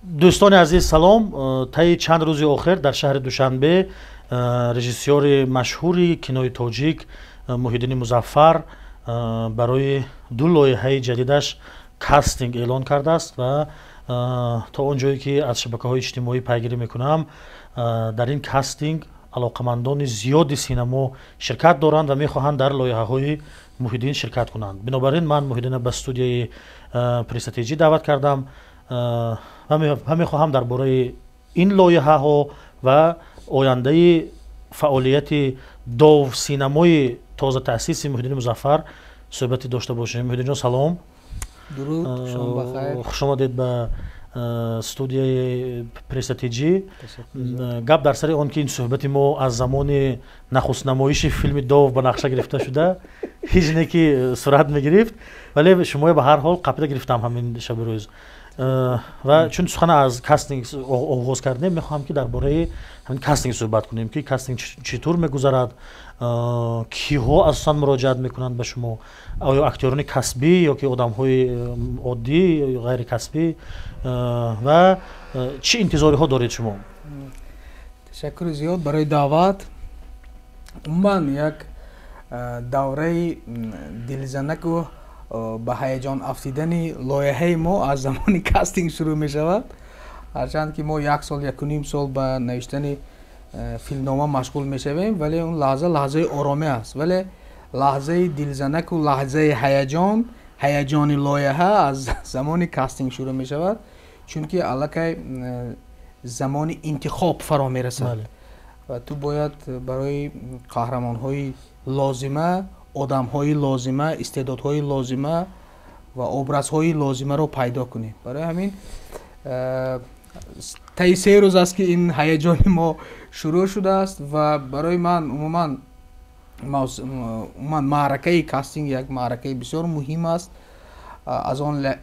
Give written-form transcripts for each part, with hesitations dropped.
دوستان عزیز سلام. طی چند روز آخر در شهر دوشنبه رژیسور مشهوری کینوی تاجیک محیدین مظفر برای دو لایحه جدیدش کاستینگ اعلان کرده است و تا اونجایی که از شبکه‌های اجتماعی پیگیری میکنم در این کاستینگ علاقمندان زیادی سینما شرکت دارند و میخواهند در لایحه‌های محیدین شرکت کنند. بنابراین من محیدین به استودیوی پرستیجی دعوت کردم و میخواهم درباره این لایحه ها و آینده فعالیت دو سینمای تازه تأسیس محیدین مظفر صحبتی داشته باشیم. محیدین جان سلام. درود، شما بخیر. خوش آمدید به استودیوی پرستیجی. گپ در سر آن که این صحبت ما از زمان نخست نمایش فیلم دو به نقشه گرفته شده هیچ نکی صورت میگرفت، ولی شما به هر حال قبل گرفتم همین شب روز و چون سخن از کاستینگ آغاز کردیم میخوام که درباره همین کاستینگ صحبت کنیم که کاستینگ چطور میگذرد، کیها اصلا مراجعت میکنند به شما، آیا اکتوران کسبی یا که آدم‌های عادی یا غیر کسبی و چه انتظاری ها دارید شما؟ تشکر زیاد برای دعوت. عموما یک دوره دلزنک و به هیجان افزودن لایحه ما از زمان کاستینگ شروع می شود. هرچند که ما یک سال یک و نیم سال به نوشتن فیلمنامه مشغول می شویم، ولی اون لحظه آرامی است، ولی لحظه دلزنک و لحظه هیجان لایحه از زمان کاستینگ شروع می شود، چون که الکی زمان انتخاب فرا می رسد و تو باید برای قهرمان های لازمه، آدم های لازمه، استعدادهای لازمه و ابرزهای لازمه رو پیدا کنیم. برای همین طی 3 روز است که این هیجان ما شروع شده است و برای من عموما معرکه کاستینگ یک معرکه بسیار مهم است،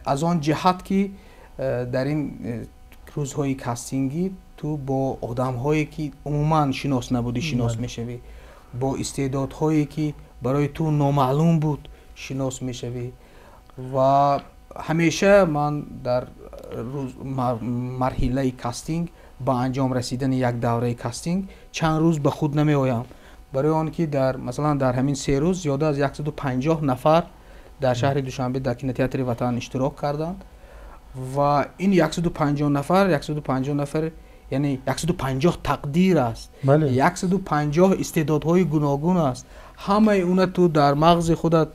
از آن جهت که در این روزهای کاستینگی تو با آدم هایی که عموما شناس نبودی شناس میشوی، با استعدادهایی که برای تو نامعلوم بود شناس میشوی و همیشه من در مرحله کاستینگ با انجام رسیدن یک دوره کاستینگ چند روز به خود نمی آیم، برای آن که مثلا در همین 3 روز زیاده از 150 نفر در شهر دوشنبه در کینوتئاتر وطن اشتراک کردند و این 150 نفر یعنی 150 تقدیر است. 150 استعدادهای گوناگون است. همه اونا تو در مغز خودت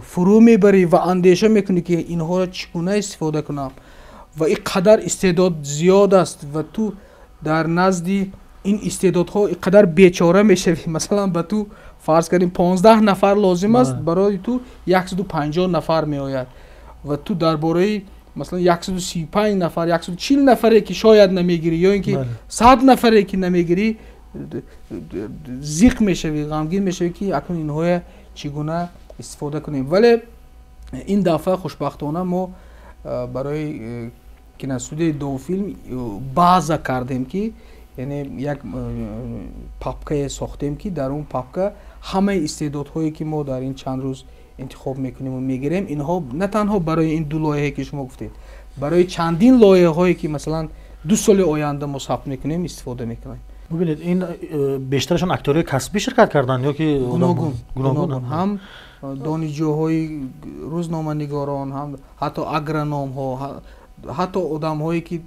فرو میبری و اندیشه میکنی که اینها را چگونه استفاده کنم و این قدر استعداد زیاد است و تو در نزد این استعدادها این قدر بیچاره میشوی. مثلا به تو فرض کنیم 15 نفر لازم است، برای تو 150 نفر میآید و تو درباره مثلا 135 نفر 140 نفره که شاید نمیگیری یا اینکه 100 نفره که نمیگیری زیق میشوی، غمگین میشوی که اکنون اینها چگونه استفاده کنیم. ولی این دفعه خوشبختانه ما برای کینوستودیوی دو فیلم بازه کردیم که یعنی یک پاپکه ساختیم که در اون پاپکه همه استعدادهایی که ما در این چند روز انتخاب میکنیم و میگیریم، اینها نه تنها برای این دو لایحه که شما گفتید، برای چندین لایحه هایی که مثلا 2 سال آینده ما ثبت میکنیم استفاده میکنیم. ببینید این بیشترشون اکتورهای کسبی شرکت کردن یا که گوناگون هم دانشجوهای روزنامه‌نگاران، هم حتی اگرونوم ها، حتی آدم هایی که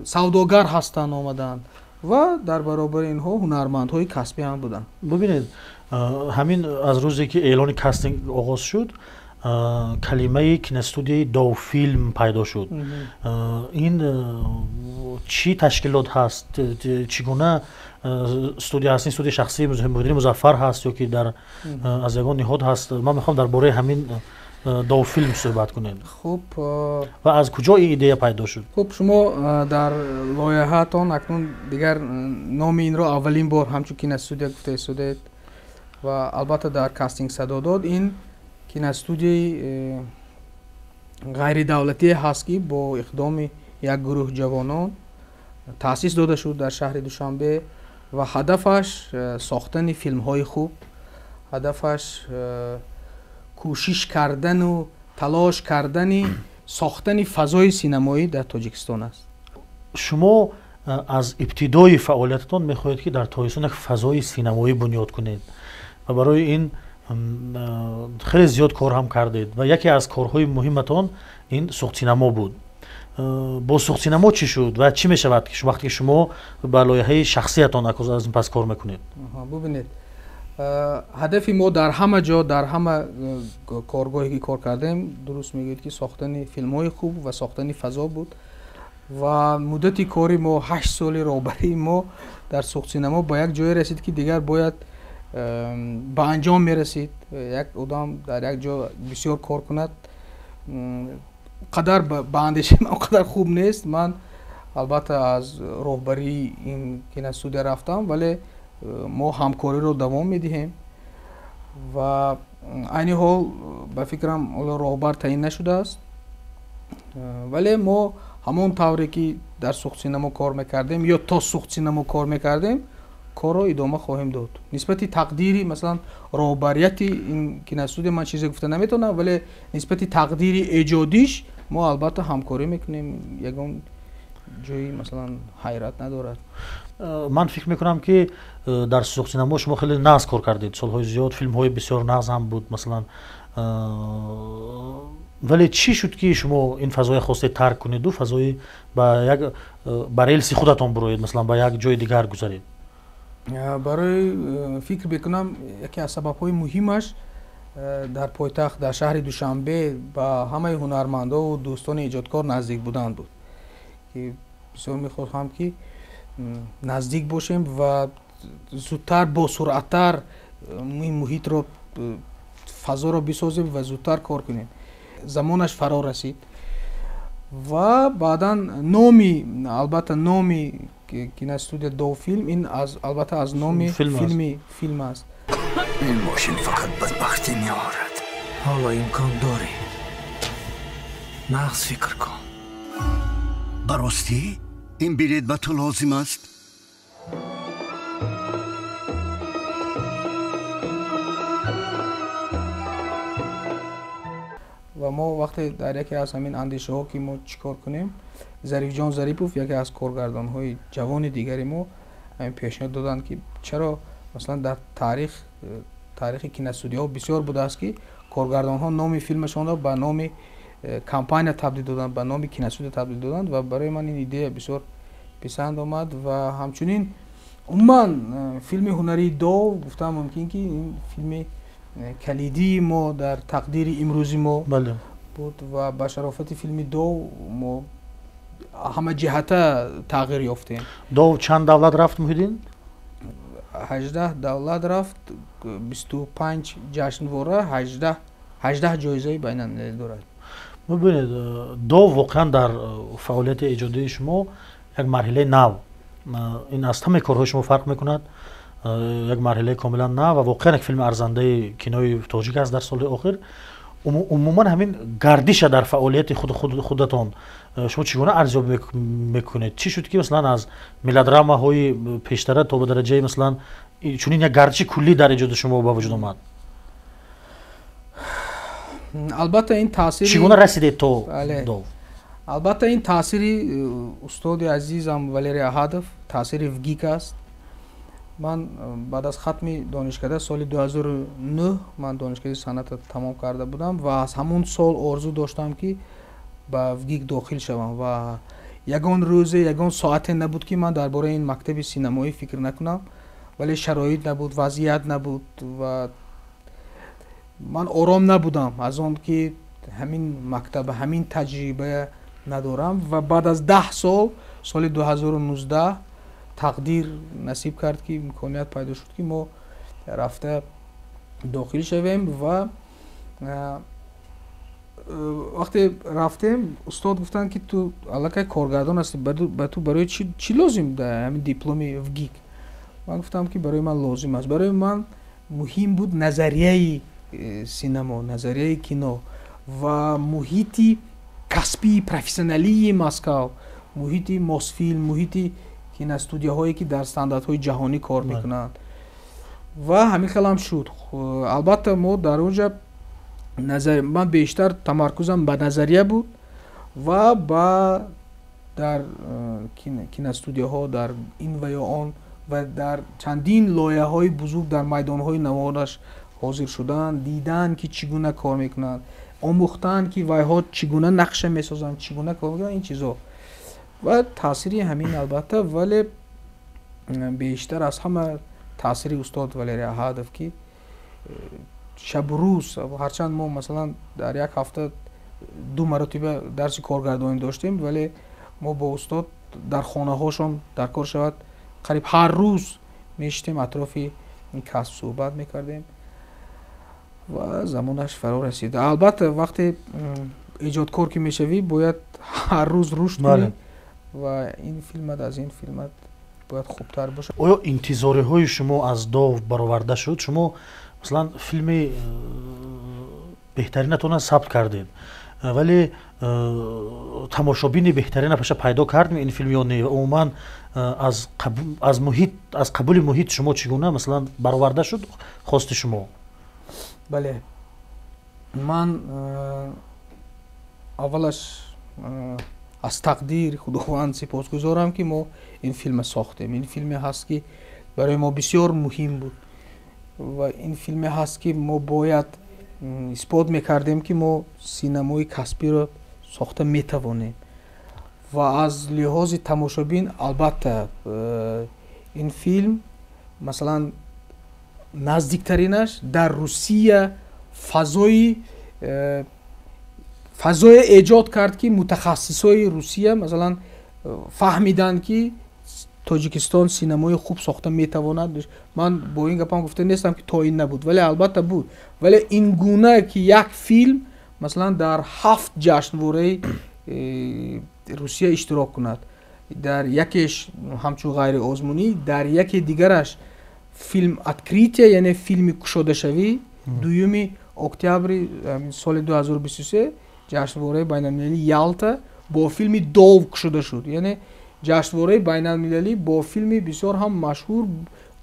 سوداگر هستن آمدن و در برابر اینها هنرمندهای کسبی هم بودن. ببینید همین از روزی که اعلان کاستینگ آغاز شد کلمه کینوستودیوی دو فیلم پیدا شد. این چی تشکیلات هست؟ چگونه استودیو هست؟ این استودیو شخصی محیدین مظفر هست یا که در از یگان نهاد هست؟ من میخوام درباره همین دو فیلم صحبت کنید. خب و از کجا این ایده پیدا شد؟ خب شما در لایحه‌تان اکنون دیگر نام این را اولین بار همچون کینوستودیو گفته شده و البته در کاستینگ صدا داد. این کینوستودیوی غیر دولتی هست که با اقدام یک گروه جوانان تأسیس داده شد در شهر دوشنبه و هدفش ساختن فیلم های خوب، هدفش کوشش کردن و تلاش کردن ساختن فضای سینمایی در تاجیکستان است. шумо аз ибтидои фаъолиятатон мехоҳед ки дар тобистон як фазои синамоӣ бунёд кунед ва барои ин хеле зиёд кор ҳам кардед ва яке аз корҳои муҳиматон ин сухтсинамо буд. бо сухтсинамо чӣ шуд ва чӣ мешавад вақте ки шумо ба лоиҳаи шахсиятон аз ин пас кор мекунед? бубинед, ҳадафи мо дар ҳама ҷо, дар ҳама коргоҳе ки кор кардем, дуруст мегӯед ки сохтани филмҳои хуб ва сохтани фазо буд ва муддати кори мо 8 соли роҳбарии мо дар сухтсинамо ба як ҷое расид ки дигар бояд ба анҷом мерасид. Як одам дар як ҷо бисёр кор кунад қадар ба андешаи ман қадар хуб нест. Ман албатта аз роҳбарии ин киностудия рафтам, вале мо ҳамкориро давом медиҳем ва айни ҳол ба фикрам роҳбар таъин нашудааст, вале мо ҳамон тавре ки дар сухтсинамо кор мекардем ё то сухтсинамо кор мекардем, корро идома хоҳем дод. Нисбати тақдири масалан роҳбарияти ин киностудия ман чизе гуфта наметавонам, вале нисбати тақдири эҷодиш мо албатта ҳамкорӣ мекунем. Ягон ҷои масалан ҳайрат надорад. ман фикр мекунам ки дар сухтсинамо шумо хеле нағз кор кардед, солҳои зиёд филмҳои бисёр нағз ҳам буд масалан. вале чӣ шуд ки шумо ин фазои хостед тарк кунеду фазои ба релси худатон бироед, масалан ба як ҷои дигар гузаред? барои фикр мекунам яке аз сабабҳои муҳимаш дар пойтахт дар шаҳри Душанбе ба ҳамаи ҳунармандову дӯстони эҷодкор наздик будан буд, ки бисёр мехоҳам ки наздик бошем ва зудтар бо суръаттар ин муҳитро фазоро бисозем ва зудтар кор кунем. замонаш фаро расид ва баъдан номи албатта номи киностудия Довфилм ин албатта аз номи филм аст. ин мошин фақат бадбахтӣ меорад. ҳоло имкон дорӣ нағз фикр кун. ба ростӣ ин билет ба ту лозим аст? ва мо вақте дар яке аз ҳамин андешаҳо ки мо чӣ кор кунем, Зарифҷон Зарипов яке аз коргардонҳои ҷавони дигари мо ҳамин пешниҳод доданд ки чаро масалан дар таърихи киностудияҳо бисёр будааст ки коргардонҳо номи филмашонро ба номи компания табдил доданд, ба номи киностудия табдил доданд ва барои ман ин идея бисёр писанд омад ва ҳамчунин умуман филми ҳунарии Дов гуфтам мумкин ки ин филми калидии мо дар тақдири имрӯзи мо буд ва ба шарофати филми Дов мо ҳама ҷиҳата тағйир ёфтем. Дов чанд давлат рафт Муҳиддин? 18 давлат рафт, 25 ҷашнвора, 18 ҷоизаи байналмилалӣ дорад. Мебинед, Дов воқеан дар фаъолияти эҷодии шумо як марҳилаи нав, ин аз ҳамаи корҳои шумо фарқ мекунад. Як марҳилаи комилан нав ва воқеан як филми арзандаи кинои тоҷик аст дар солҳои охир. умуман ҳамин гардиша дар фаъолияти худатон шумо чӣ гуна арзёбӣ мекунед? Чӣ шуд ки масалан аз мелодрамаҳои пештара то ба дараҷаи масалан чунин як гардиши куллӣ дар эҷоди шумо ба вуҷуд омад? албатта ин таъсири чӣ гуна расидед то Дов? албатта ин таъсири устоди азизам Валерий Аҳадов, таъсири ВГИК аст. ман баъд аз хатми донишкада соли 2009 ман донишкади санъата тамом карда будам ва аз ҳамон сол орзу доштам ки ба ВГИК дохил шавам ва ягон рӯзе ягон соате набуд ки ман дар бораи ин мактаби синамоӣ фикр накунам, вале шароит набуд, вазъият набуд ва ман ором набудам аз он ки ҳамин мактаба ҳамин таҷриба надорам ва баъд аз 10 сол соли 2019 тақдир насиб кард ки имконият пайдо шуд ки мо рафта дохил шавем ва вақте рафтем устод гуфтанд ки ту аллакай коргардон ҳастӣ, ба ту барои чӣ лозим дар ҳамин дипломи ВГИК? ман гуфтам ки барои ман лозим аст. барои ман муҳим буд назарияи синамо, назарияи кино ва муҳити касбии профессионалии Москав, муҳити Мосфилм, муҳити киностудияҳое ки дар стандартҳои ҷаҳонӣ кор мекунанд ва ҳамин хелам шуд. албатта мо дар онҷа ман бештар тамаркузам ба назария буд ва дар киностудияҳо дар ин ва ё он ва дар чандин лоиҳаҳои бузург дар майдонҳои намоёнаш ҳозир шуданд, диданд ки чӣ гуна кор мекунанд, омӯхтанд ки вайҳо чӣ гуна нақша месозанд, чӣ гуна кор мекунанд, ин чизо ва таъсири ҳамин албатта, вале бештар аз ҳама таъсири устод Валерий Аҳадов ки шабу рӯз, ҳарчанд мо масалан дар як ҳафта 2 маротиба дарси коргардонӣ доштем, вале мо бо устод дар хонаҳошон дар кор шавад қариб ҳар рӯз мешитем, атрофи ин касб суҳбат мекардем ва замонаш фаро расида. Албатта вақте эҷодкор ки мешавӣ, бояд ҳар рӯз рушд кунӣ ва ин филмат аз ин филмат бояд хубтар бошад. оё интизориҳои шумо аз дов бароварда шуд? Шумо масалан филми беҳтаринатона сабт кардед, вале тамошобини беҳтарина паша пайдо кардем ин филм ё не? Умуман аз муҳит, аз қабули муҳит шумо чӣ гуна масалан бароварда шуд хости шумо? Бале, ман аввалаш аз тақдир худованд сипосгузорам ки мо ин филма сохтем. Ин филме ҳаст ки барои мо бисёр муҳим буд ва ин филме ҳаст ки мо бояд исбот мекардем ки мо синамои касбиро сохта метавонем ва аз лиҳози тамошобин албатта ин филм масалан наздиктаринаш дар Русия фазое эҷод кард ки мутахассисои Русия масалан фаҳмиданд ки Тоҷикистон синамои хуб сохта метавонад. Ман бо ин гапам гуфта нестам ки то ин набуд, вале албатта буд, вале ин гуна ки як филм масалан дар 7 ҷашнвораи Русия иштирок кунад, дар якеш ҳамчун ғайриозмунӣ, дар яке дигараш филм открития, яъне филми кушодашавӣ 2 октябри соли 2023 ҷашнвораи байналмилалӣ Ялта бо филми Дов кушода шуд, яъне ҷашнвораи байналмилалӣ бо филми бисёр ҳам машҳур,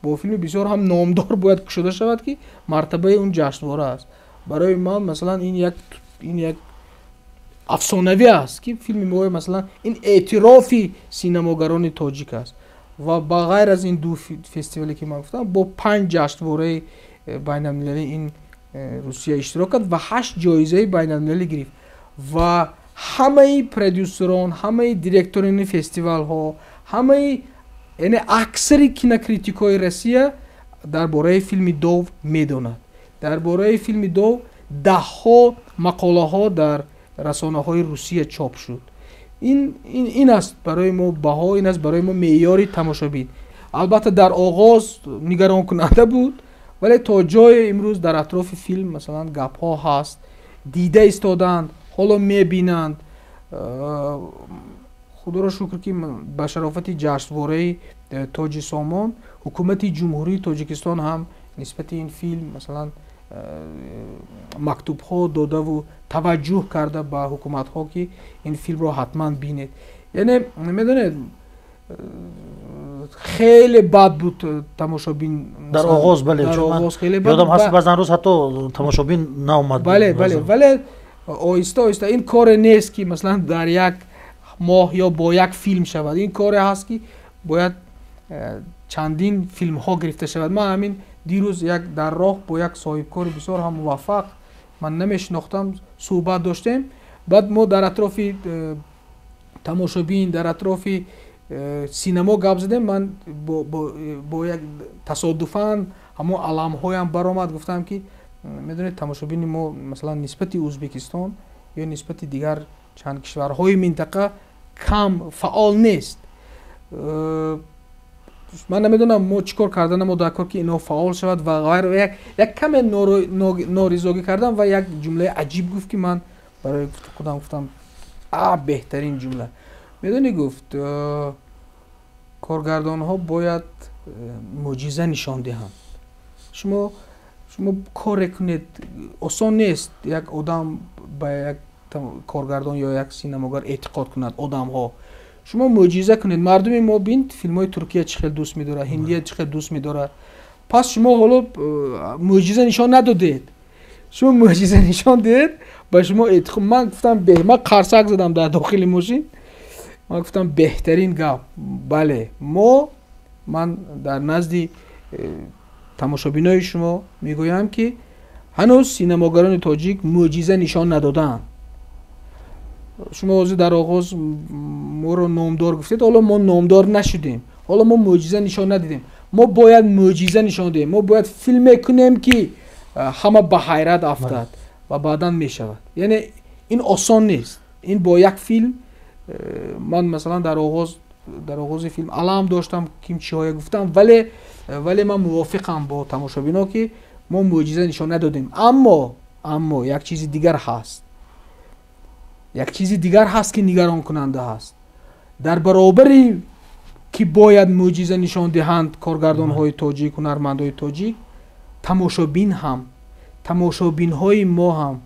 бо филми бисёр ҳам номдор бояд кушода шавад ки мартабаи он ҷашнвора аст. Барои ман масалан ин як афсонавӣ аст ки филми мо масалан ин эътирофи синамогарони тоҷик аст ва ба ғайр аз ин 2 фестивале ки ман гуфтам, бо 5 ҷашнвораи байналмилалӣ ин Русия иштирок кард ва 8 ҷоизаи байналмилалӣ гирифт ва ҳамаи продюсерон, ҳамаи директорини фестивалҳо, ҳамаи яъне аксари кинокритикои Россия дар бораи филми Дов медонад. Дар бораи филми Дов даҳҳо мақолаҳо дар расонаҳои Русия чоп шуд. ин аст барои мо баҳо, ин аст барои мо меъёри тамошобин. Албатта дар оғоз нигаронкунанда буд, вале то ҷое имрӯз дар атрофи филм масалан гапҳо ҳаст, дида истоданд, ҳоло мебинанд. худоро шукр ки ба шарофати ҷашнвораи Тоҷи Сомон ҳукумати ҷумҳурии Тоҷикистон ҳам нисбати ин филм масалан мактубҳо додаву таваҷҷӯҳ карда ба ҳукуматҳо ки ин филмро ҳатман бинед. Яъне медонед хеле бад буд тамошобин дар оғоз. Бале, ёдам ҳаст баъзан рӯз ҳатто тамошобин наомад. Бале, вале оҳиста оҳиста ин коре нест ки масалан дар як моҳ ё бо як филм шавад. Ин коре ҳаст ки бояд чандин филмҳо гирифта шавад. Ман ҳамин дирӯз як дар роҳ бо як соҳибкори бисёр ҳам муваффақ ман намешинохтам суҳбат доштем. Баъд мо дар атрофи тамошобин, дар атрофи синамо гап задем. Ман бо як тасодуфан ҳамо аламҳоям баромад, гуфтам ки медонед тамошобини мо масалан нисбати Ӯзбекистон ё нисбати дигар чанд кишварҳои минтақа кам фаъол нест. ман намедонам мо чӣ кор карда намода кор ки ино фаъол шавад ва ғайр. Як каме норизогӣ кардам ва як ҷумлаи аҷиб гуфт ки ман барои худам гуфтам беҳтарин ҷумла. Медонӣ гуфт коргардонҳо бояд мӯъҷиза нишон диҳанд. шумо коре кунед, осон нест як одам ба як коргардон ё як синамогар эътиқод кунад. Одамҳо шумо мӯъҷиза кунед. Мардуми мо бин филмҳои Туркия чӣ хел дӯст медорад, Ҳиндия чӣ хел дӯст медорад. Пас шумо ҳоло мӯъҷиза нишон надодед. Шумо мӯъҷиза нишон дед, ба шумо эътиқод. Ман гуфтам ман қарсак задам дар дохили мошин. من گفتم بهترین گپ بله من در نزد تماشابینای شما میگویم که هنوز سینماگران تاجیک معجزه نشان ندادن. شما در آغاز ما رو نامدار گفتید، حالا ما نامدار نشدیم، حالا ما معجزه نشان ندیدیم. ما باید معجزه نشان دهیم، ما باید فیلم کنیم که همه به حیرت افتاد و بعداً میشود. یعنی این آسان نیست. این با یک فیلم من مثلا در آغاز فیلم علم داشتم که چی‌های گفتم، ولی من موافقم با تماشابینا که ما معجزه نشان ندادیم. اما یک چیز دیگر هست. یک چیز دیگر هست که نگران کننده هست. در برابری که باید معجزه نشان دهند کارگردان های تاجیک، هنرمندای تاجیک، تماشابین های ما هم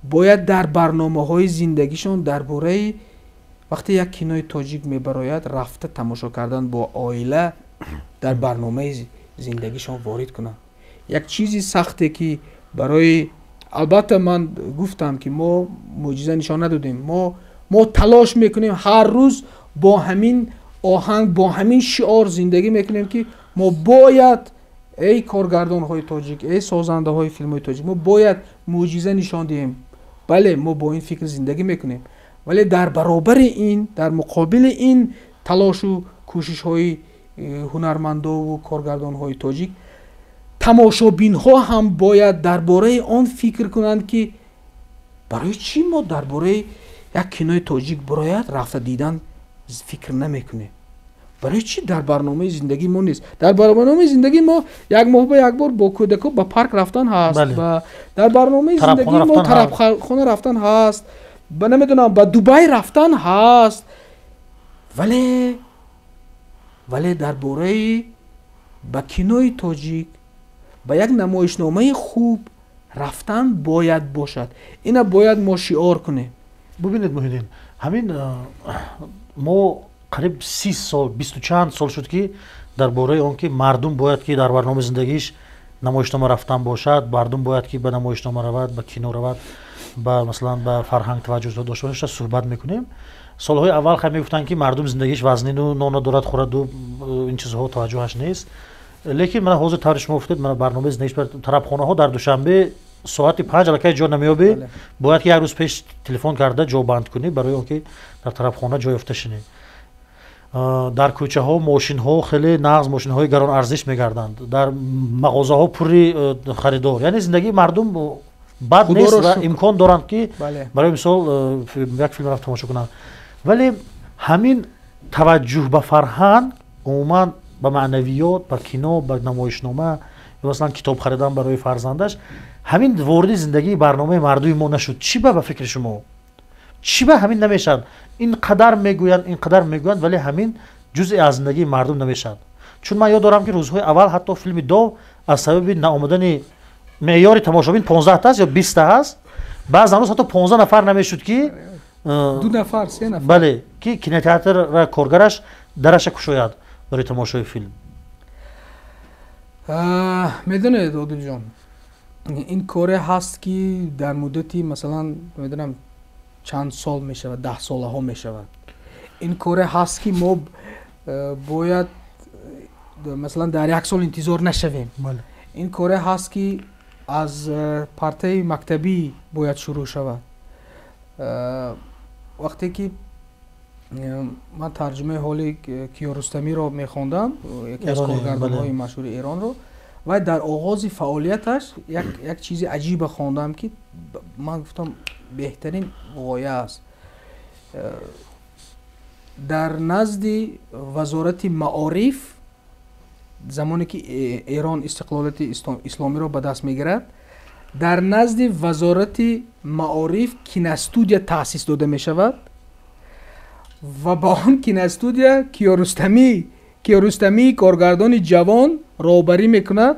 باید در برنامه های زندگیشان درباره وقتی یک کینوی تاجیک میبراید رفته تماشا کردن با عائله در برنامه زندگیشان وارد کنند. یک چیزی سخته که برای، البته من گفتم که ما معجزه نشان ندادیم، ما تلاش میکنیم هر روز با همین آهنگ، با همین شعار زندگی میکنیم که ما باید ای کارگردان های تاجیک، ای سازنده های فیلم های تاجیک، ما باید معجزه نشان دهیم. بله ما با این فکر زندگی میکنیم، ولی در برابر این، در مقابل این تلاش و کوشش های هنرمندا و کارگردان های تاجیک، تماشابین ها هم باید درباره آن فکر کنند که برای چی ما درباره یک کینوی تاجیک باید رفته دیدن فکر نمیکنه؟ برای چی در برنامه زندگی ما نیست؟ در برنامه زندگی ما یک ماه به یک بار با کودکا به پارک رفتن هست. بله. و در برنامه زندگی ما طرب خانه رفتن هست، به نمیدونم به دبی رفتن هست. ولی درباره با کینوی تاجیک، با یک نمایشنامه خوب رفتن باید باشد. اینا باید ما شعار کنیم. ببینید محیدین، همین ما قریب 30 سال 20 چند سال شد که درباره آن که مردم باید که در برنامه زندگیش نمایشنامه رفتن باشد، مردم باید که به نمایشنامه رود، به کینو رود، به مثلا به فرهنگ توجه داشته باشه صحبت میکنیم. سالهای اول خیلی میگفتن که مردم زندگیش وزنین و نان دارد خورد و این چیزها توجهش نیست. لیکن من حاضر طور شما گفتید، من برنامه زندگیش بر طربخانه ها در دوشنبه ساعت 5 الکی جا نمیابی، باید که یک روز پیش تلفن کرده جا بند کنی برای اینکه در طربخانه جای افته شنی. در کوچه ها ماشین ها خیلی نغز، ماشین های گران ارزش میگردند، در مغازه ها پوری خریدار. یعنی زندگی مردم بد نیست و امکان دارند که برای مثال یک فیلم رفت تماشا کنند. ولی همین توجه به فرهنگ عموما به معنویات، به کینو، به نمایشنامه یا مثلا کتاب خریدن برای فرزندش، همین وارد زندگی برنامه مردم ما نشد. چی به فکر شما؟ چی به همین نمیشد؟ اینقدر میگویند ولی همین جزئی از زندگی مردم نمیشد. چون من یاد دارم که روزهای اول حتی فیلم دو از سبب ناآمدن معیار تماشابین 15 تا یا 20 تا است، بعض هنوز حتی 15 نفر نمیشد که 2 نفر 3 نفر بله که کینوتئاتر را کارگرش درش کشاید برای تماشای فیلم. میدونید عادل جان، این کار هست که در مدتی مثلا میدونم چند سال میشود، 10 ساله ها میشود. این کار هست که ما باید مثلا در 1 سال انتظار نشویم. این کار هست که از پرته مکتبی باید شروع شود. وقتی که من ترجمه حال کیارستمی رو میخوندم، یکی از کارگردان های مشهور ایران رو، و در آغاز فعالیتش یک چیز عجیب خواندم که من گفتم بهترین غایه است. در نزد وزارت معارف زمانی که ایران استقلالت اسلامی را به دست میگیرد، در نزد وزارت معارف کینوستودیا تأسیس داده می شود و با آن کینوستودیا کیارستمی کارگردان جوان راهبری میکند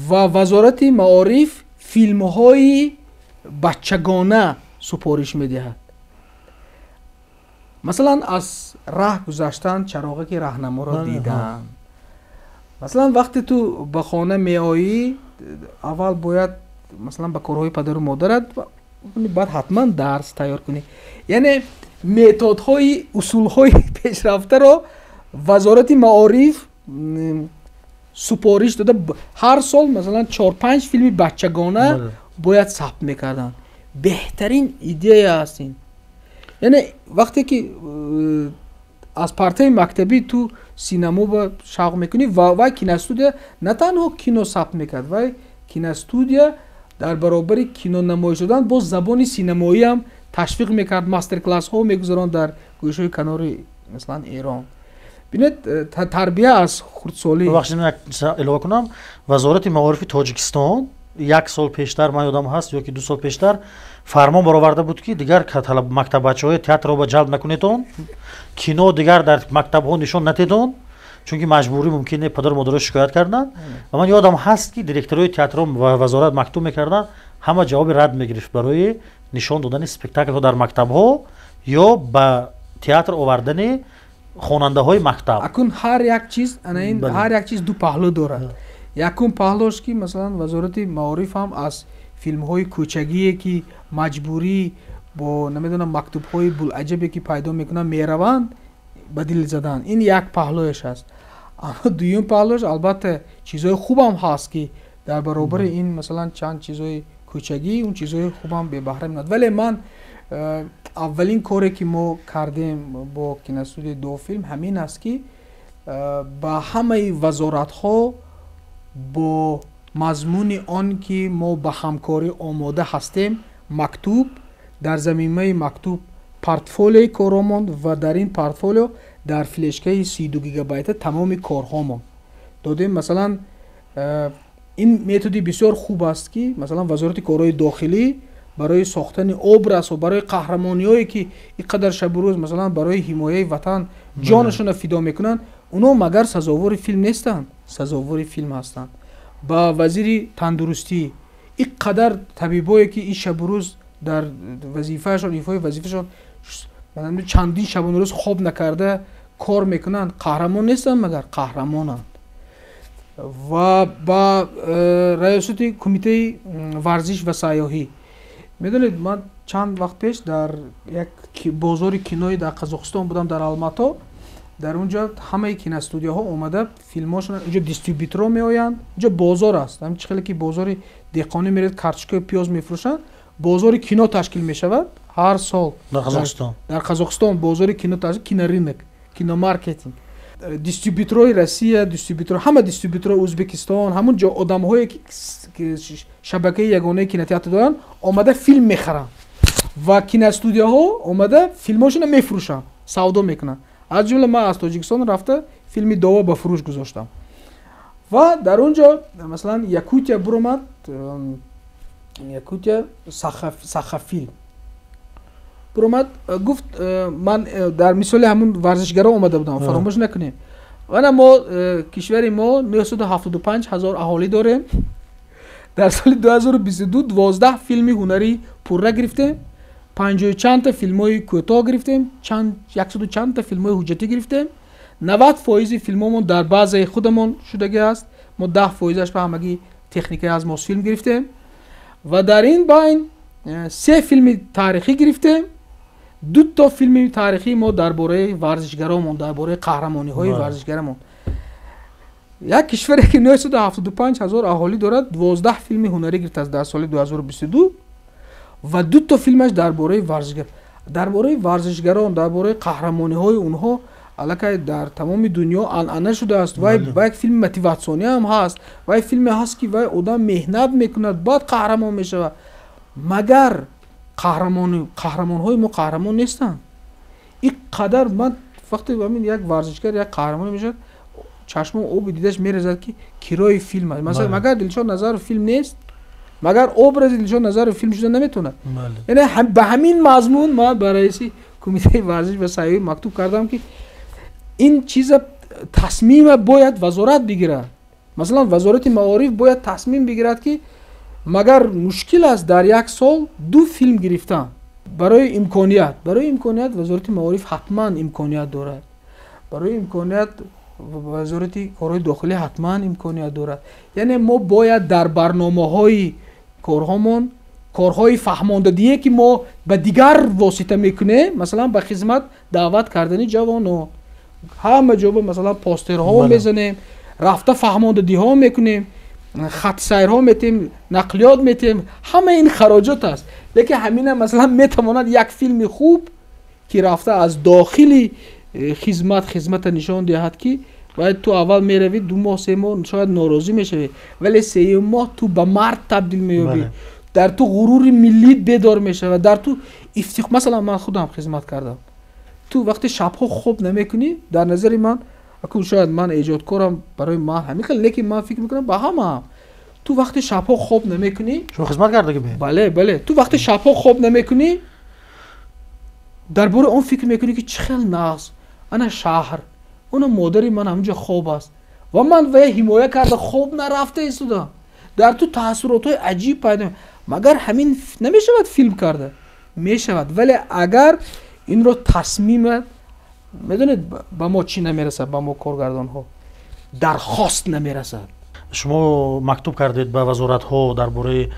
و وزارت معارف فیلم های بچگانه سفارش میدهد. مثلا از راه گذشتن چراغک راهنما را دیدن. مثلا وقتی تو به خانه می آیی، اول باید مثلا به کارهای پدر و مادرت باید حتما درس تیار کنی. یعنی متدهای اصولهای پیشرفته رو وزارت معارف سپارش داده. هر سال مثلا 4-5 فیلم بچگانه باید ثبت میکردن. بهترین ایده است این. یعنی وقتی که از پرتای مکتبی تو سینما با شوق میکنی و کینوستودیا نه تنها کینو ثبت میکرد و کینوستودیا در برابر کینو نمایش دادن با زبان سینمایی هم تشویق میکرد. ماستر کلاس ها میگذارن در گوشه کنار مثلا ایران. ببینید تربیه از خردسالی. ببخشید من اضافه کنم، وزارت معارف تاجیکستان 1 سال پیشتر من یادم هست یا که 2 سال پیشتر فرمان برآورده بود که دیگر مکتب بچه‌های تئاتر رو به جلب نکنیدون، کینو دیگر در مکتب ها نشون ندیدون چون که مجبوری ممکنه پدر و مادر شکایت کردن. و من یادم هست که دیرکتورای تئاتر و وزارت مکتوب میکردن همه جواب رد میگرفت برای نشون دادن اسپکتاکل ها در مکتب ها یا به تئاتر آوردن خواننده های مکتب. اکن هر یک چیز هر یک چیز دو پهلو داره. یکم پهلوش که مثلا وزارت معارف هم از فیلم های کوچگی که مجبوری با نمیدونم مکتوب های بوالعجبی که پیدا میکنن میروند بدیل زدن. این یک پهلوش هست. اما دویم پهلوش البته چیزای خوب هم هست که در برابر این مثلا چند چیزای کوچگی اون چیزای خوب هم به بهره میاد. ولی من اولین کاری که ما کردیم با کینوستودیو 2 فیلم همین است که با همه وزارت ها با مضمون آن که ما به همکاری آماده هستیم مکتوب در زمینه مکتوب پورتفولیوی کارامون و در این پورتفولیو در فلشکه 32 گیگابایت تمام کارهامون دادیم. مثلا این متدی بسیار خوب است که مثلا وزارت کارهای داخلی برای ساختن ابرز و برای قهرمانیایی که اینقدر شب و روز مثلا برای حمایت وطن جانشون فدا میکنن اونا مگر سزاوار فیلم نیستن؟ سزاوار فیلم هستن. با وزیر تندرستی اینقدر طبیبایی که این شب و روز در وظیفهشون ایفای وظیفهشون مثلا چندین شب و روز خواب نکرده کار میکنن، قهرمان نیستن مگر قهرمانن. و با رئیست کمیته ورزش و سیاحی میدونید من چند وقت پیش در یک بازار کینوی در قزاقستان بودم در الماتا. در اونجا همه کینوستودیوها اومده فیلماشون اینجا دیستریبیوتورها میآیند. اینجا بازار است، همین چخیلی که بازار دهقانی میرید کارچکه پیاز میفروشن، بازار کینو تشکیل میشود هر سال در قزاقستان بازار کینو تشکیل، کینورینک، کینو مارکتینگ. دیستریبیوتورهای روسیه، دیستریبیوتور همه دیستریبیوتور ازبکستان، همون جا آدم‌هایی که شبکه یگانه کینوتئاتر دارن اومده فیلم میخرن و کینوستودیوها اومده فیلماشون میفروشن، سودا میکنن. از جمله من از تاجیکستان رفته فیلمی داوا به فروش گذاشتم و در اونجا مثلا یکوتیا برومد، یکوتیا سخافیل برومد گفت من در مثال همون ورزشگرا اومده بودم فراموش نکنیم و ما کشور ما 975,000 اهالی داریم. در سال 2022 12 فیلم هنری پوره گرفتیم، 50 چند تا فیلم های کوتاه گرفتیم، 100 چند تا فیلم های حجتی گرفتیم. 90% فیلممون در بازه خودمون شدگی است. ما 10%ش به همگی تکنیک از ماس فیلم گرفتیم و در این بین 3 فیلم تاریخی گرفتیم. 2 تا فیلم تاریخی ما درباره ورزشگرامون، درباره قهرمانی های ورزشگرامون. یک کشوری که 975,000 اهالی دارد 12 فیلم هنری گرفت از در سال 2022 و 2 تا فیلمش درباره ورزشگر، درباره ورزشگران، درباره قهرمانی های اونها الکی در تمام دنیا عنعنه شده است و یک فیلم موتیواسیونی هم هست و یک فیلم هست که وای آدم مهنت میکند بعد قهرمان میشه. مگر قهرمان های ما قهرمان نیستن؟ این قدر من وقتی همین یک ورزشگر یک قهرمان میشه چشمم او دیدش میرزد که کرای فیلم است. مثلا مگر دلشون نظر فیلم نیست؟ مگر ابراز دلشون نظر فیلم شده نمیتونه؟ یعنی به همین مضمون ما برای کمیته ورزش و سیاحی مکتوب کردم که این چیز تصمیم باید وزارت بگیرد. مثلا وزارت معارف باید تصمیم بگیرد که مگر مشکل است در یک سال 2 فیلم گرفتن برای امکانیت وزارت معارف حتما امکانیت دارد، برای امکانیت وزارت کارهای داخلی حتما امکانیت دارد. یعنی ما باید در برنامه‌های کارهامون корҳои фаҳмондадие ки мо ба дигар восита мекунем, масалан ба хизмат даъват кардани ҷавонон, ҳама ҷо масалан постерҳо мезанем, рафта фаҳмондадиҳо мекунем, хатсайрҳо метем, нақлиёт метем, ҳама ин хароҷот аст. лекин ҳамина масалан метавонад як филми хуб ки рафта аз дохили хизмата нишон диҳад ки باید تو اول میروی 2 ماه 3 ماه شاید ناراضی میشوی ولی 3 ماه تو به مرد تبدیل میشوی در تو غرور ملی بیدار میشه و در تو افتخار. مثلا من خودم خدمت کردم تو وقتی شبها خوب نمیکنی در نظر من اکنون شاید من ایجادکارم برای من همین لیکن من فکر میکنم با هم تو وقتی شبها خوب نمیکنی شما خدمت کرده که بله تو وقتی شبها خوب نمیکنی درباره اون فکر میکنی که چه خیلی ناز انا شهر اون مادری من همونجا خوب است و من وی حمایه کرده خوب نرفته ایستوده در تو تاثیرات های عجیب پیدا مگر همین نمیشود فیلم کرده میشود ولی اگر این رو تصمیم میدونید با ما چی نمیرسد با ما کارگردان ها درخواست نمیرسد. شما مکتوب کردید به وزارت ها درباره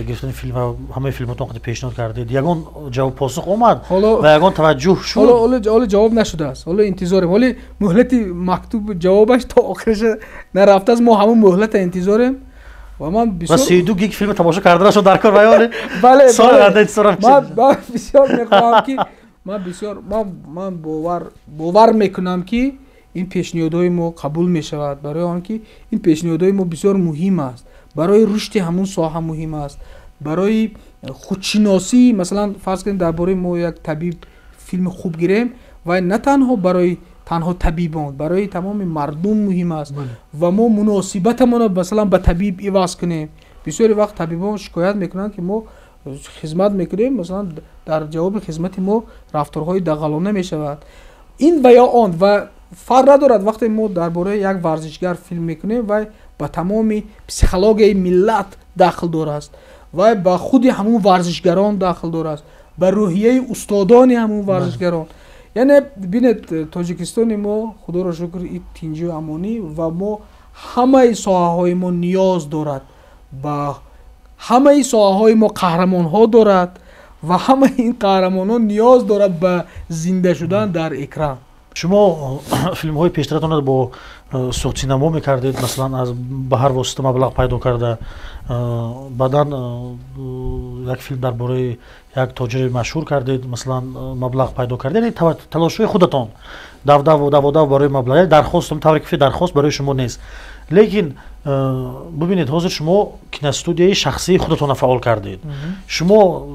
گرفتن فیلم و همه فیلماتون خود پیشنهاد کردید یگان جواب پاسخ اومد و یگان توجه شد حالا جواب نشده است حالا انتظاریم ولی مهلت مکتوب جوابش تا آخرش نرفته است ما همون مهلت انتظاریم و من بسیار 32 گیگ فیلم تماشا کرده شد در کار بیان بله سال بعد انتظارم من بسیار میخوام که من باور میکنم که این پیشنهادهای ما قبول می شود برای آنکه این پیشنهادهای ما بسیار مهم است برای رشد همون ساحه مهم است برای خودشناسی مثلا فرض کنید درباره ما یک طبیب فیلم خوب گیریم و نه تنها برای تنها طبیبان برای تمام مردم مهم است و ما مناسبتمون مثلا به طبیب عوض کنیم. بسیاری وقت طبیبان شکایت میکنن که ما خدمت میکنیم مثلا در جواب خدمت ما رفتارهای دغلانه می شود این و یا آن و فرق ندارد وقتی ما درباره یک ورزشگر فیلم میکنیم و با تمام پسیخولوژی ملت داخل دار است و با خود همون ورزشگران داخل دار است با روحیه استادان همون ورزشگران یعنی ببینید تاجیکستان ما خدا را شکر این تنجی و امانی و ما همه ساحه های ما نیاز دارد با همه ساحه های ما قهرمان ها دارد و همه این قهرمان ها نیاز دارد به زنده شدن در اکران. شما فیلم های پیشترتون رو با سوخت سینما میکردید مثلا از به هر واسطه مبلغ پیدا کرده بعداً یک فیلم درباره یک تاجر مشهور کردید مثلا مبلغ پیدا کردید یعنی تلاش های خودتان دو برای مبلغ درخواست طوری درخواست برای شما نیست لیکن ببینید حاضر شما کینوستودیوی شخصی خودتون فعال کردید شما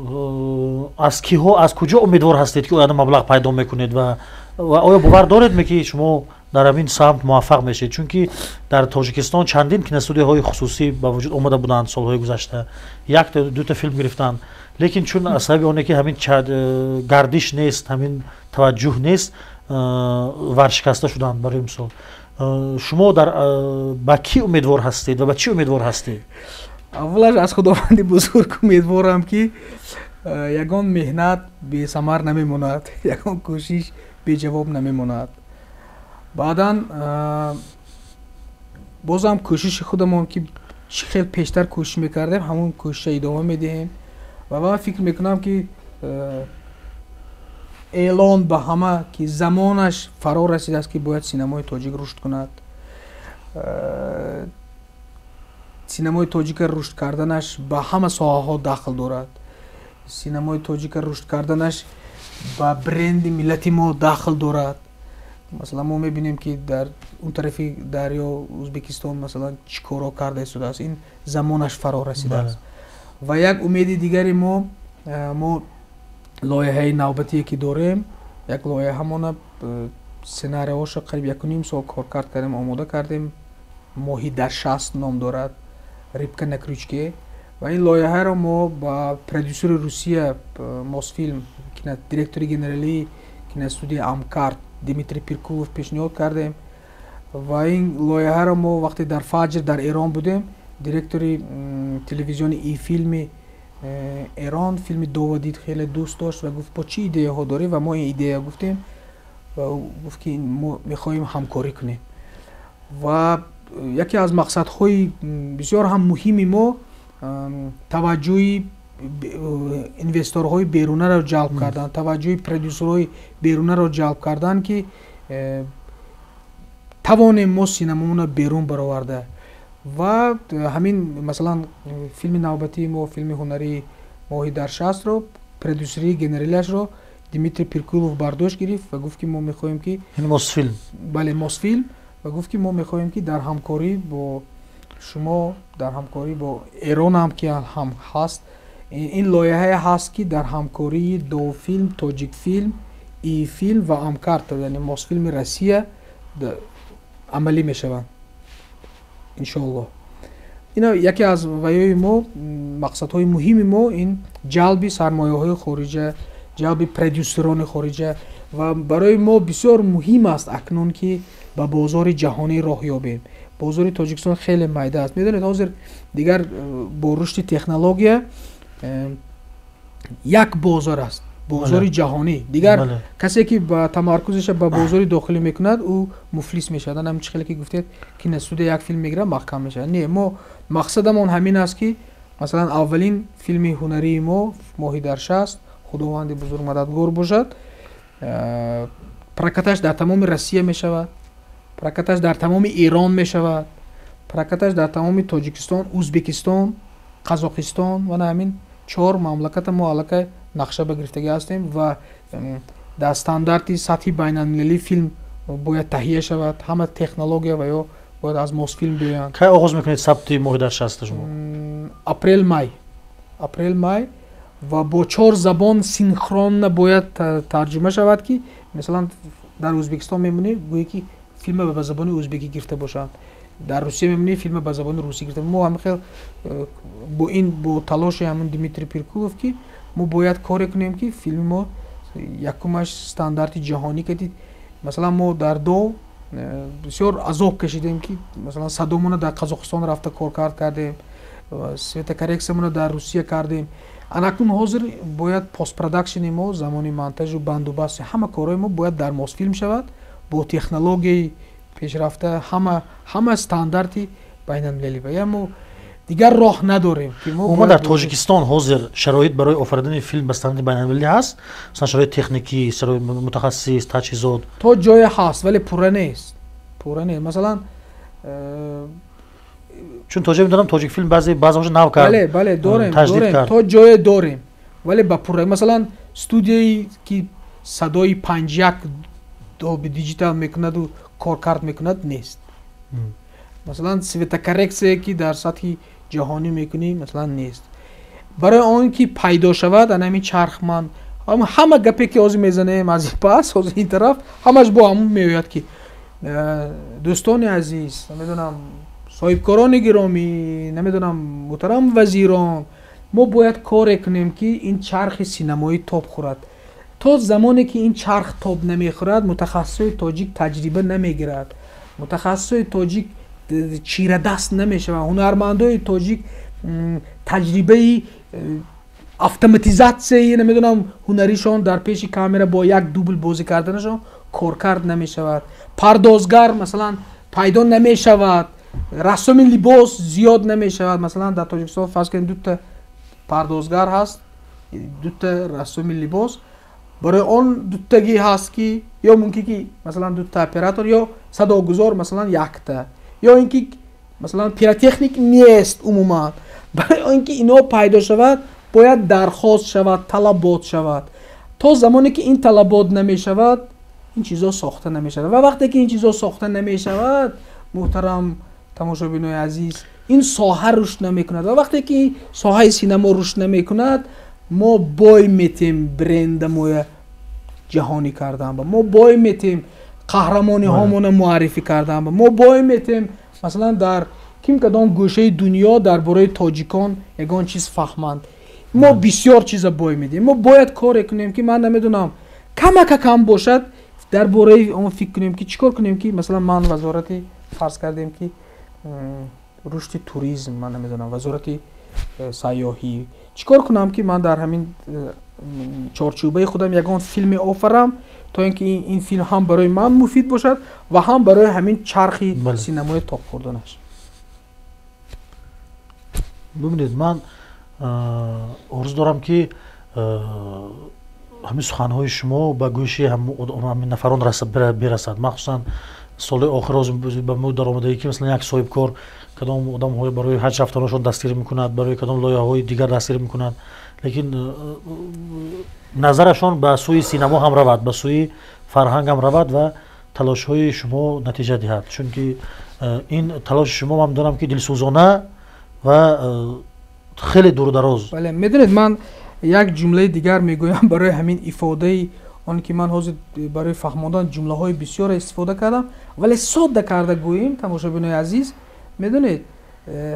از کیها از کجا امیدوار هستید که اون مبلغ پیدا میکنید و آیا باور دارید که شما در همین سمت موفق میشید چون که در تاجیکستان چندین کینوستودیوهای خصوصی با وجود اومده بودند سالهای گذشته یک تا دو تا فیلم گرفتن لیکن چون از سبب اونه که همین گردش نیست همین توجه نیست ورشکسته شدن برای مثال شما در با کی امیدوار هستید و با چی امیدوار هستید؟ اولش از خداوند بزرگ امیدوارم که یگان مهنت بی ثمر نمیماند یگان کوشش بی جواب نمیماند بعداً بازم کوشش خودمون که خیلی پیشتر کوشش میکردیم همون کوشش ادامه میدیم و من فکر میکنم که اعلان به همه که زمانش فرا رسیده است که باید سینمای تاجیک رشد کند سینمای تاجیک رشد کردنش به همه ساحه ها داخل دارد سینمای تاجیک رشد کردنش با برند ملت ما داخل دارد مثلا ما میبینیم که در اون طرف دریا ازبکستان مثلا چیکارا کرده شده است این زمانش فرا رسیده است و یک امید دیگری ما لایحه نوبتی که داریم یک لایحه همون سناریوش قریب 1.5 سال کار کردیم آماده کردیم ماهی در 60 نام دارد ریبکا نکریچکی و این لایحه را ما با پرودوسر روسیه ماسفیلم که دیرکتور گنرالی کینوستودیوی امکارت دیمیتری پیرکوف پیشنهاد کردیم و این لایحه را ما وقتی در فجر در ایران بودیم دیرکتوری تلویزیون ای فیلم ایران فیلم داودید خیلی دوست داشت و گفت با چی ایده ها داری و ما این ایده گفتیم و گفت که ما میخوایم همکاری کنیم و یکی از مقصدهای بسیار هم مهمی ما توجهی инвесторҳои берунаро ҷалб кардан, таваҷҷӯҳи продюсерҳои берунаро ҷалб кардан, ки тавонем мо синамоно берун бароварда. Ва ҳамин масалан филми навбатии мо, филми ҳунарии моҳи дар 60-ро, продюсерии генералиашро Димитрий Пиркулов бардошт гирифт ва гуфт ки мо мехоҳем ки Мосфилм. Бале, Мосфилм, ва гуфт ки мо мехоҳем ки дар ҳамкорӣ бо шумо, дар ҳамкорӣ бо Эрон ҳам ки ҳам ҳаст, ин лоиҳае ҳаст ки дар ҳамкории Довфилм, Тоҷикфилм, Ифилм ва Амкарто, яъне Мосфилми Россия амалӣ мешаванд иншоаллоҳ. Ина яке аз ваёи мо, мақсадҳои муҳими мо ин ҷалби сармояҳои хориҷа, ҷалби продюсерони хориҷа, ва барои мо бисёр муҳим аст акнун ки ба бозори ҷаҳонӣ роҳ ёбем. Бозори Тоҷикистон хеле майда аст. Медонед ҳозир дигар бо рушди технология як бозор аст, бозори ҷаҳонӣ. Дигар касе ки ба тамаркузаша ба бозори дохилӣ мекунад, ӯ муфлис мешавад. Ҳамин чӣ хеле ки гуфтед, киностудия як филм мегирад, маҳкам мешавад. Не, мо мақсадамон ҳамин аст ки масалан аввалин филми ҳунарии мо, Моҳи дар 60, худованди бузург мададгор бошад, прокаташ дар тамоми Россия мешавад, прокаташ дар тамоми Ирон мешавад, прокаташ дар тамоми Тоҷикистон, Узбекистон, Қазоқистон ва ҳамин 4 мамлаката мо аллакай нақша ба гирифтагӣ ҳастем ва дар стандарти сатҳи байналмилалӣ филм бояд таҳия шавад. Ҳама технология ва ё бояд аз Мосфилм биёянд. Кай оғоз мекунед сабти Моҳи дар 60 шумо? Апрел-май ва бо 4 забон синхронна бояд тарҷума шавад, ки масалан дар Ӯзбекистон мемонӣ гӯе ки филма ба забони ӯзбекӣ гирифта бошанд, дар Русия мемонӣ филма ба забони русӣ гирифта. Мо ҳамин хел бо талоши ҳамин Димитрий Пиркулов ки мо бояд коре кунем ки филми мо якумаш стандарти ҷаҳонӣ кардид. Масалан мо дар дов бисёр азоб кашидем ки масалан садомона дар Қазоқистон рафта коркард кардем, светокоррексиямона дар Русия кардем. Анакнун ҳозир бояд постпродакшни мо, замони монтажу бандубасти ҳама корҳои мо бояд дар Мосфилм шавад, бо технологияи пешрафта, ҳама стандарти байналмилалӣ. Ва мо дигар роҳ надорем ки мо дар Тоҷикистон ҳозир шароит барои офаридани филм ба стандарти байналмилалӣ ҳаст? Масалан шароит техникӣ, шароит мутахассис, таҷҳизот? То ҷое ҳаст, вале пурра нест. Масалан чун тоҷа медонам Тоҷикфилм баъзеҳош нав кард. Бале, дорем. То ҷое дорем, вале ба пурра. Масалан студияи ки садои 5:1 долби диҷитал мекунаду коркард мекунад нест. Масалан светокоррексия ки дар сатҳи ҷаҳонӣ мекунӣ масалан нест. Барои он ки пайдо шавад анами чархман ҳама гапе ки ҳозир мезанем аз ин пас ҳозир ин тараф ҳамаш бо ҳамон меояд ки дӯстони азиз, намедонам соҳибкорони гиромӣ, намедонам муҳтарам вазирон, мо бояд коре кунем ки ин чархи синамоӣ тоб хӯрад. То замоне ки ин чарх тоб намехӯрад, мутахассисои тоҷик таҷриба намегирад, мутахассисои тоҷик чирадаст намешаванд, ҳунармандои тоҷик таҷрибаи автоматизатсияи намедонам ҳунаришон дар пеши камера бо як дубл бозӣ карданашон коркард намешавад, пардозгар масалан пайдо намешавад, рассоми либос зиёд намешавад. Масалан дар Тоҷикистон фарз кунед дута пардозгар ҳаст, дута рассоми либос. Барои он дуттагӣ ҳаст ки ё мумкин ки масалан дута оператор ё садогузор масалан якта, ё ин ки масалан пиротехник нест умуман. Барои он ки ино пайдо шавад бояд дархост шавад, талабот шавад. То замоне ки ин талабот намешавад, ин чизо сохта намешавад. Ва вақте ки ин чизо сохта намешавад, муҳтарам тамошобинои азиз, ин соҳа рушд намекунад. Ва вақте ки соҳаи синамо рушд намекунад, мо бой метем бренда моя ҷаҳонӣ кардан ба, мо бой метем қаҳрамониҳомона муаррифӣ кардан ба, мо бой метем масалан дар ким кадом гӯшаи дунё дар бораи тоҷикон ягон чиз фаҳманд. Мо бисёр чиза бой медем. Мо бояд коре кунем ки ман намедонам камака кам бошад дар бораи он фикр кунем ки чӣ кор кунем ки масалан ман вазорати фарз кардем ки рушди туризм, ман намедонам вазорати сайёҳӣ, чӣ кор кунам ки ман дар ҳамин чорчӯбаи худам ягон филме офарам, то ин ки ин филм ҳам барои ман муфид бошад ва ҳам барои ҳамин чархи синамои тоб хӯрданаш. бибинед, ман орзу дорам ки ҳамин суханҳои шумо ба гӯши ҳамин нафарон берасад, махсусан соли охир ба мо даромадагӣ ки масалан як соҳибкор кадом одамҳои барои ҳаҷ рафтанашон дастгирӣ мекунад, барои кадом лоиҳаҳои дигар дастгирӣ мекунад, лекин назарашон ба сӯи синамо ҳам равад, ба сӯи фарҳанг ҳам равад ва талошҳои шумо натиҷа диҳад, чунки ин талоши шумо ман медонам ки дилсӯзона ва хеле дурдароз. бале медонед ман як ҷумлаи дигар мегӯям барои ҳамин ифодаи он ки ман ҳозир барои фаҳмондан ҷумлаҳои бисёре истифода кардам, вале содда карда гӯем, тамошобинои азиз, медонед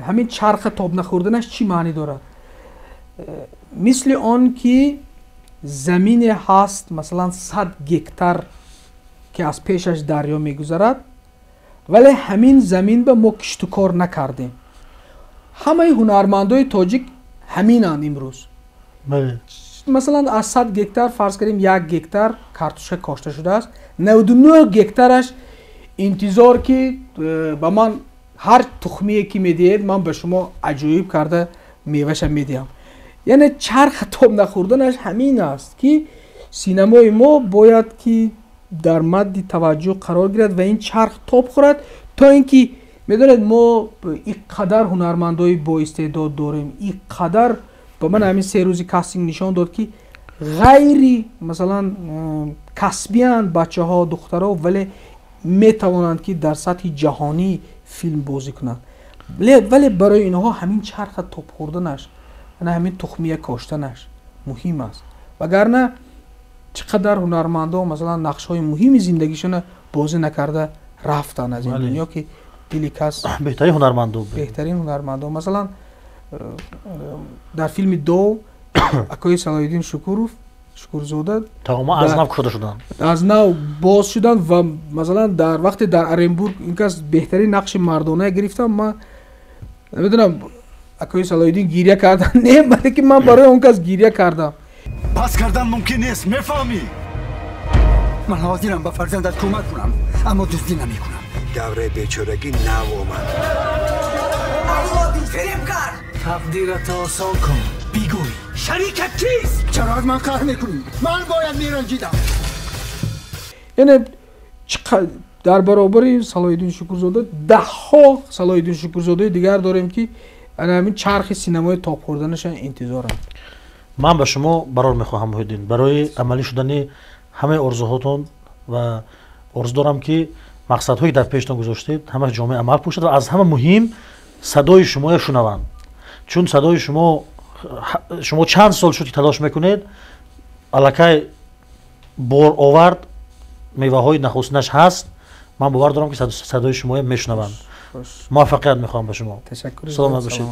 ҳамин чарха тоб нахӯрданаш чӣ маънӣ дорад? мисли он ки замине ҳаст масалан 100 гектар ки аз пешаш дарё мегузарад, вале ҳамин замин ба мо киштукор накардем. ҳамаи ҳунармандои тоҷик ҳаминанд имрӯз. масалан аз 100 гектар фарз кардем 1 гектар картошка кошта шудааст, 99 гектараш интизор ки ба ман ҳар тухмие ки медиҳед ман ба шумо аҷоиб карда меваша медиҳам. яъне чарха тоб нахӯрданаш ҳамин аст ки синамои мо бояд ки дар мадди таваҷҷӯҳ қарор гирад ва ин чарх тоб хӯрад, то ин ки медонед мо ин қадар ҳунармандои боистеъдод дорем, ин қадар ба ман ҳамин 3 рӯзи кастинг нишон дод ки ғайри масалан касбиянд бачаҳо духтаро, вале метавонанд ки дар сатҳи ҷаҳонӣ филм бозӣ кунанд, вале барои инҳо ҳамин чарха тоб хӯрданаш, ҳамин тухмия коштанаш муҳим аст. вагарна чӣ қадар ҳунармандо масалан нақшҳои муҳими зиндагишона бозӣ накарда рафтанд аз ин дунё ки дили кас беҳтарин ҳунармандо масалан дар филми дов акои Салоҳиддин Шукурзода тамома аз нав кушода шуданд, аз нав боз шуданд ва масалан дар вақте дар Оренбург ин кас беҳтарин нақши мардона гирифтам, ман намедонам акои Салоҳиддин гирья кардан не, балки ман барои он кас гирья кардам. پس کردن ممکن نیست، میفهمی؟ من حاضرم با فرزندت کمک کنم اما دزدی نمیکنم. دوره بیچارگی نو اومد. فیلم کار تقدیرت آسان کن، بیگوی شریکت کیست؟ چرا از من قهر میکنی؟ من باید میرنجیدم. یعنی در برابر صلاح‌الدین شکورزاده ده‌ها صلاح‌الدین شکورزاده دیگر داریم که همین چرخ سینمای تاب خوردنشان انتظارم. ман ба шумо барор мехоҳам муҳиддин, барои амалӣ шудани ҳамаи орзуҳотон ва орзу дорам ки мақсадҳое дар пештон гузоштед ҳамаш ҷомеъ амал пӯшад ва аз ҳама муҳим садои шумоя шунаванд, чун садои шумо чанд сол шуд ки талош мекунед, аллакай бор овард, меваҳои нахустинаш ҳаст, ман бовар дорам ки садои шумоя мешунаванд. муваффақият мехоҳам ба шумо. Ташаккур. саломат бошед.